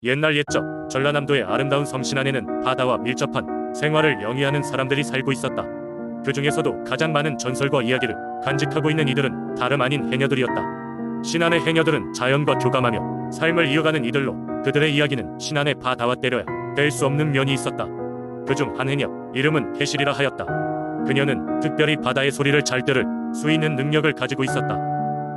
옛날 옛적 전라남도의 아름다운 섬 신안에는 바다와 밀접한 생활을 영위하는 사람들이 살고 있었다. 그 중에서도 가장 많은 전설과 이야기를 간직하고 있는 이들은 다름 아닌 해녀들이었다. 신안의 해녀들은 자연과 교감하며 삶을 이어가는 이들로 그들의 이야기는 신안의 바다와 때려야 뗄 수 없는 면이 있었다. 그중 한 해녀, 이름은 해실이라 하였다. 그녀는 특별히 바다의 소리를 잘 들을 수 있는 능력을 가지고 있었다.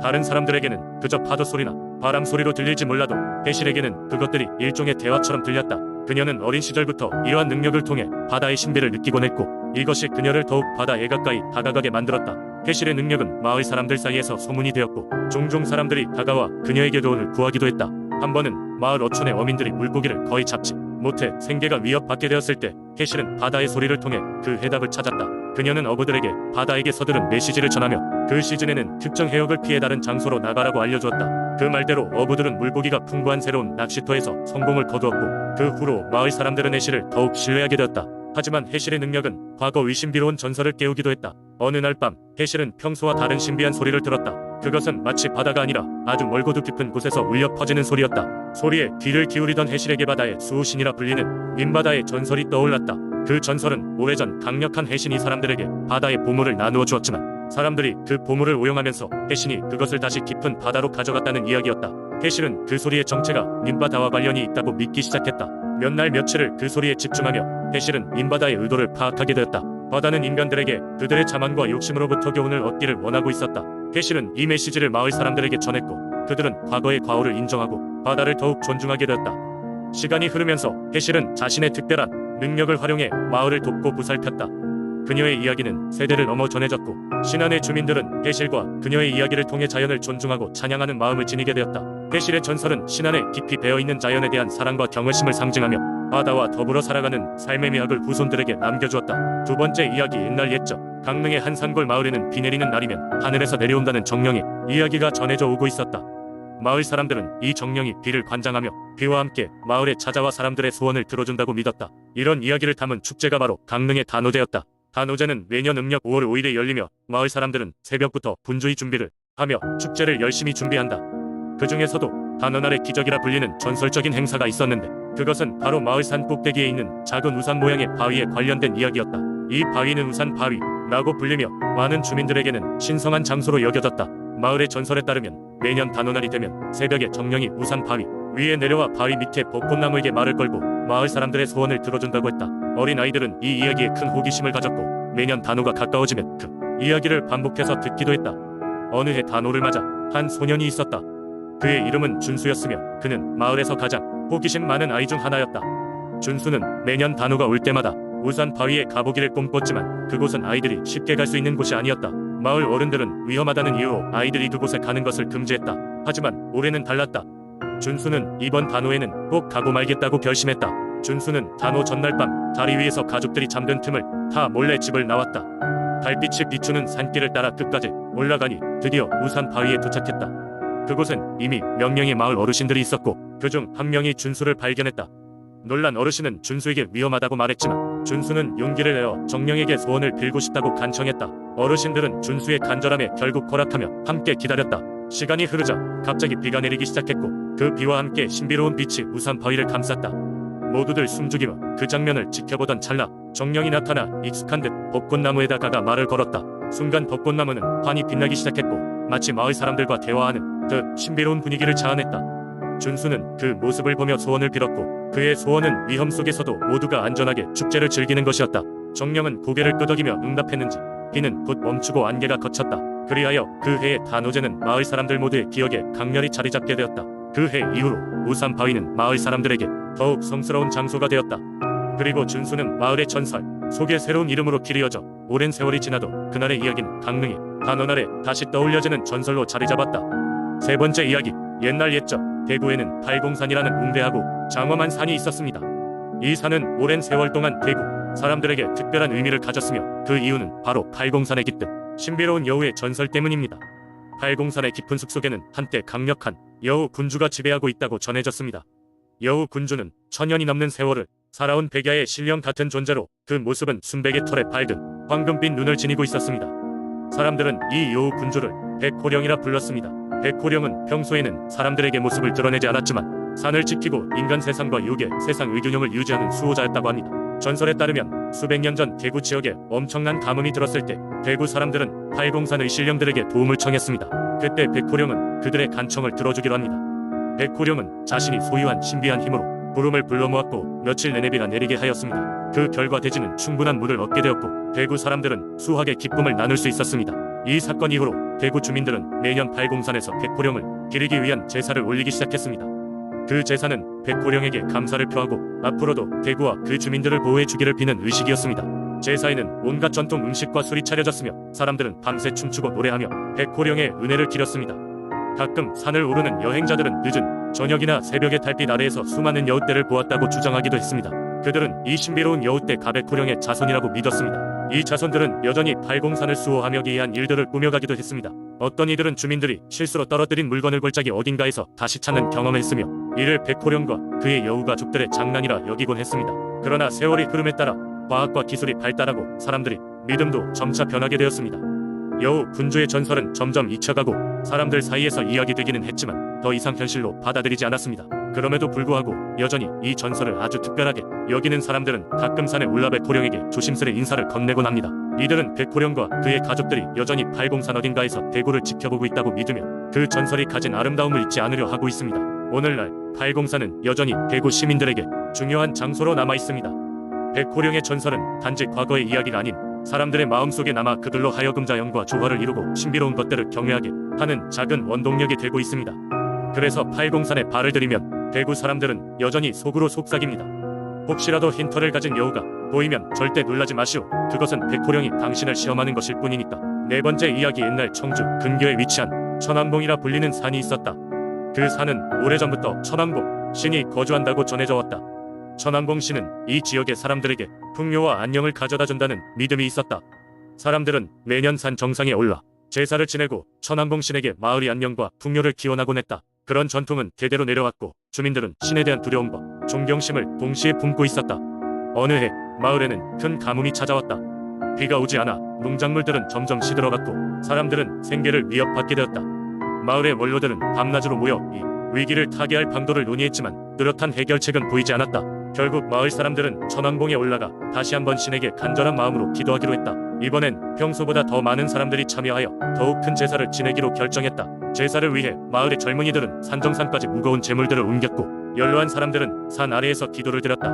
다른 사람들에게는 그저 파도 소리나 바람 소리로 들릴지 몰라도 해실에게는 그것들이 일종의 대화처럼 들렸다. 그녀는 어린 시절부터 이러한 능력을 통해 바다의 신비를 느끼곤 했고, 이것이 그녀를 더욱 바다에 가까이 다가가게 만들었다. 해실의 능력은 마을 사람들 사이에서 소문이 되었고, 종종 사람들이 다가와 그녀에게 도움을 구하기도 했다. 한 번은 마을 어촌의 어민들이 물고기를 거의 잡지 못해 생계가 위협받게 되었을 때 해실은 바다의 소리를 통해 그 해답을 찾았다. 그녀는 어부들에게 바다에게 서두른 메시지를 전하며 그 시즌에는 특정 해역을 피해 다른 장소로 나가라고 알려주었다. 그 말대로 어부들은 물고기가 풍부한 새로운 낚시터에서 성공을 거두었고, 그 후로 마을 사람들은 해실을 더욱 신뢰하게 되었다. 하지만 해실의 능력은 과거 의신비로운 전설을 깨우기도 했다. 어느 날 밤 해실은 평소와 다른 신비한 소리를 들었다. 그것은 마치 바다가 아니라 아주 멀고도 깊은 곳에서 울려 퍼지는 소리였다. 소리에 귀를 기울이던 해실에게 바다의 수호신이라 불리는 민바다의 전설이 떠올랐다. 그 전설은 오래전 강력한 해신이 사람들에게 바다의 보물을 나누어 주었지만, 사람들이 그 보물을 오용하면서 해신이 그것을 다시 깊은 바다로 가져갔다는 이야기였다. 해실은 그 소리의 정체가 민바다와 관련이 있다고 믿기 시작했다. 몇 날 며칠을 그 소리에 집중하며 해실은 민바다의 의도를 파악하게 되었다. 바다는 인간들에게 그들의 자만과 욕심으로부터 교훈을 얻기를 원하고 있었다. 해실은 이 메시지를 마을 사람들에게 전했고, 그들은 과거의 과오를 인정하고 바다를 더욱 존중하게 되었다. 시간이 흐르면서 해실은 자신의 특별한 능력을 활용해 마을을 돕고 보살폈다. 그녀의 이야기는 세대를 넘어 전해졌고, 신안의 주민들은 해실과 그녀의 이야기를 통해 자연을 존중하고 찬양하는 마음을 지니게 되었다. 해실의 전설은 신안에 깊이 배어있는 자연에 대한 사랑과 경외심을 상징하며 바다와 더불어 살아가는 삶의 미학을 후손들에게 남겨주었다. 두 번째 이야기. 옛날 옛적 강릉의 한 산골 마을에는 비 내리는 날이면 하늘에서 내려온다는 정령의 이야기가 전해져 오고 있었다. 마을 사람들은 이 정령이 비를 관장하며 비와 함께 마을에 찾아와 사람들의 소원을 들어준다고 믿었다. 이런 이야기를 담은 축제가 바로 강릉의 단오제였다. 단오제는 매년 음력 5월 5일에 열리며 마을 사람들은 새벽부터 분주히 준비를 하며 축제를 열심히 준비한다. 그 중에서도 단오날의 기적이라 불리는 전설적인 행사가 있었는데, 그것은 바로 마을 산 꼭대기에 있는 작은 우산 모양의 바위에 관련된 이야기였다. 이 바위는 우산 바위라고 불리며 많은 주민들에게는 신성한 장소로 여겨졌다. 마을의 전설에 따르면 매년 단오날이 되면 새벽에 정령이 우산 바위 위에 내려와 바위 밑에 벚꽃나무에게 말을 걸고 마을 사람들의 소원을 들어준다고 했다. 어린 아이들은 이 이야기에 큰 호기심을 가졌고, 매년 단오가 가까워지면 그 이야기를 반복해서 듣기도 했다. 어느 해 단오를 맞아 한 소년이 있었다. 그의 이름은 준수였으며 그는 마을에서 가장 호기심 많은 아이 중 하나였다. 준수는 매년 단오가 올 때마다 우산 바위에 가보기를 꿈꿨지만 그곳은 아이들이 쉽게 갈 수 있는 곳이 아니었다. 마을 어른들은 위험하다는 이유로 아이들이 그곳에 가는 것을 금지했다. 하지만 올해는 달랐다. 준수는 이번 단오에는 꼭 가고 말겠다고 결심했다. 준수는 단오 전날 밤 다리 위에서 가족들이 잠든 틈을 타 몰래 집을 나왔다. 달빛이 비추는 산길을 따라 끝까지 올라가니 드디어 우산 바위에 도착했다. 그곳엔 이미 몇 명의 마을 어르신들이 있었고, 그중 한 명이 준수를 발견했다. 놀란 어르신은 준수에게 위험하다고 말했지만 준수는 용기를 내어 정령에게 소원을 빌고 싶다고 간청했다. 어르신들은 준수의 간절함에 결국 허락하며 함께 기다렸다. 시간이 흐르자 갑자기 비가 내리기 시작했고, 그 비와 함께 신비로운 빛이 우산 바위를 감쌌다. 모두들 숨죽이며 그 장면을 지켜보던 찰나 정령이 나타나 익숙한 듯 벚꽃나무에다 가가 말을 걸었다. 순간 벚꽃나무는 환히 빛나기 시작했고, 마치 마을 사람들과 대화하는 듯 신비로운 분위기를 자아냈다. 준수는 그 모습을 보며 소원을 빌었고, 그의 소원은 위험 속에서도 모두가 안전하게 축제를 즐기는 것이었다. 정령은 고개를 끄덕이며 응답했는지 비는 곧 멈추고 안개가 걷혔다. 그리하여 그 해의 단오제는 마을 사람들 모두의 기억에 강렬히 자리잡게 되었다. 그 해 이후로 우산 바위는 마을 사람들에게 더욱 성스러운 장소가 되었다. 그리고 준수는 마을의 전설 속에 새로운 이름으로 길이어져 오랜 세월이 지나도 그날의 이야기는 강릉의 단오날에 다시 떠올려지는 전설로 자리잡았다. 세 번째 이야기. 옛날 옛적 대구에는 팔공산이라는 웅대하고 장엄한 산이 있었습니다. 이 산은 오랜 세월 동안 대구 사람들에게 특별한 의미를 가졌으며, 그 이유는 바로 팔공산에 깃든 신비로운 여우의 전설 때문입니다. 팔공산의 깊은 숲속에는 한때 강력한 여우 군주가 지배하고 있다고 전해졌습니다. 여우 군주는 천년이 넘는 세월을 살아온 백야의 신령 같은 존재로, 그 모습은 순백의 털에 밝은 황금빛 눈을 지니고 있었습니다. 사람들은 이 여우 군주를 백호령이라 불렀습니다. 백호령은 평소에는 사람들에게 모습을 드러내지 않았지만 산을 지키고 인간 세상과 육의 세상 의균형을 유지하는 수호자였다고 합니다. 전설에 따르면 수백 년 전 대구 지역에 엄청난 가뭄이 들었을 때 대구 사람들은 팔공산의 신령들에게 도움을 청했습니다. 그때 백호령은 그들의 간청을 들어주기로 합니다. 백호령은 자신이 소유한 신비한 힘으로 구름을 불러 모았고 며칠 내내 비가 내리게 하였습니다. 그 결과 대지는 충분한 물을 얻게 되었고 대구 사람들은 수확의 기쁨을 나눌 수 있었습니다. 이 사건 이후로 대구 주민들은 매년 팔공산에서 백호령을 기리기 위한 제사를 올리기 시작했습니다. 그 제사는 백호령에게 감사를 표하고 앞으로도 대구와 그 주민들을 보호해 주기를 비는 의식이었습니다. 제사에는 온갖 전통 음식과 술이 차려졌으며 사람들은 밤새 춤추고 노래하며 백호령의 은혜를 기렸습니다. 가끔 산을 오르는 여행자들은 늦은 저녁이나 새벽의 달빛 아래에서 수많은 여우떼를 보았다고 주장하기도 했습니다. 그들은 이 신비로운 여우떼 가백호령의 자손이라고 믿었습니다. 이 자손들은 여전히 팔공산을 수호하며 기이한 일들을 꾸며가기도 했습니다. 어떤 이들은 주민들이 실수로 떨어뜨린 물건을 골짜기 어딘가에서 다시 찾는 경험을 했으며 이를 백호령과 그의 여우 가족들의 장난이라 여기곤 했습니다. 그러나 세월의 흐름에 따라 과학과 기술이 발달하고 사람들이 믿음도 점차 변하게 되었습니다. 여우 군주의 전설은 점점 잊혀가고 사람들 사이에서 이야기되기는 했지만 더 이상 현실로 받아들이지 않았습니다. 그럼에도 불구하고 여전히 이 전설을 아주 특별하게 여기는 사람들은 가끔 산에 올라 백호령에게 조심스레 인사를 건네곤 합니다. 이들은 백호령과 그의 가족들이 여전히 팔공산 어딘가에서 대구를 지켜보고 있다고 믿으며 그 전설이 가진 아름다움을 잊지 않으려 하고 있습니다. 오늘날 팔공산은 여전히 대구 시민들에게 중요한 장소로 남아 있습니다. 백호령의 전설은 단지 과거의 이야기가 아닌 사람들의 마음속에 남아 그들로 하여금 자연과 조화를 이루고 신비로운 것들을 경외하게 하는 작은 원동력이 되고 있습니다. 그래서 팔공산에 발을 들이면 대구 사람들은 여전히 속으로 속삭입니다. 혹시라도 흰털을 가진 여우가 보이면 절대 놀라지 마시오. 그것은 백호령이 당신을 시험하는 것일 뿐이니까. 네 번째 이야기. 옛날 청주 근교에 위치한 천안봉이라 불리는 산이 있었다. 그 산은 오래전부터 천안봉 신이 거주한다고 전해져 왔다. 천안봉 신은 이 지역의 사람들에게 풍요와 안녕을 가져다 준다는 믿음이 있었다. 사람들은 매년 산 정상에 올라 제사를 지내고 천안봉 신에게 마을의 안녕과 풍요를 기원하곤 했다. 그런 전통은 대대로 내려왔고 주민들은 신에 대한 두려움과 존경심을 동시에 품고 있었다. 어느 해 마을에는 큰 가뭄이 찾아왔다. 비가 오지 않아 농작물들은 점점 시들어갔고 사람들은 생계를 위협받게 되었다. 마을의 원로들은 밤낮으로 모여 이 위기를 타개할 방도를 논의했지만 뚜렷한 해결책은 보이지 않았다. 결국 마을 사람들은 천왕봉에 올라가 다시 한번 신에게 간절한 마음으로 기도하기로 했다. 이번엔 평소보다 더 많은 사람들이 참여하여 더욱 큰 제사를 지내기로 결정했다. 제사를 위해 마을의 젊은이들은 산정산까지 무거운 재물들을 옮겼고 연로한 사람들은 산 아래에서 기도를 드렸다.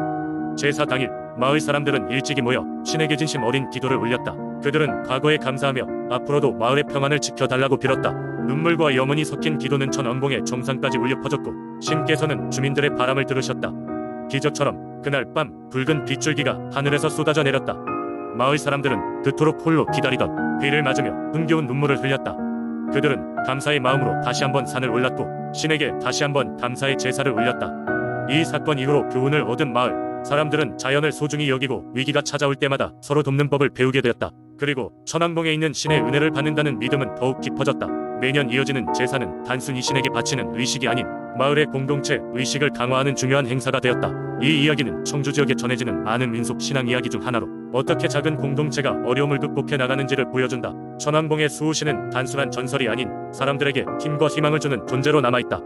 제사 당일 마을 사람들은 일찍이 모여 신에게 진심 어린 기도를 올렸다. 그들은 과거에 감사하며 앞으로도 마을의 평안을 지켜달라고 빌었다. 눈물과 염원이 섞인 기도는 천왕봉의 정상까지 울려 퍼졌고 신께서는 주민들의 바람을 들으셨다. 기적처럼 그날 밤 붉은 빗줄기가 하늘에서 쏟아져 내렸다. 마을 사람들은 그토록 홀로 기다리던 비를 맞으며 흥겨운 눈물을 흘렸다. 그들은 감사의 마음으로 다시 한번 산을 올랐고 신에게 다시 한번 감사의 제사를 올렸다. 이 사건 이후로 교훈을 얻은 마을 사람들은 자연을 소중히 여기고 위기가 찾아올 때마다 서로 돕는 법을 배우게 되었다. 그리고 천왕봉에 있는 신의 은혜를 받는다는 믿음은 더욱 깊어졌다. 매년 이어지는 제사는 단순히 신에게 바치는 의식이 아닌 마을의 공동체 의식을 강화하는 중요한 행사가 되었다. 이 이야기는 청주 지역에 전해지는 많은 민속 신앙 이야기 중 하나로 어떻게 작은 공동체가 어려움을 극복해 나가는지를 보여준다. 천왕봉의 수호신은 단순한 전설이 아닌 사람들에게 힘과 희망을 주는 존재로 남아있다.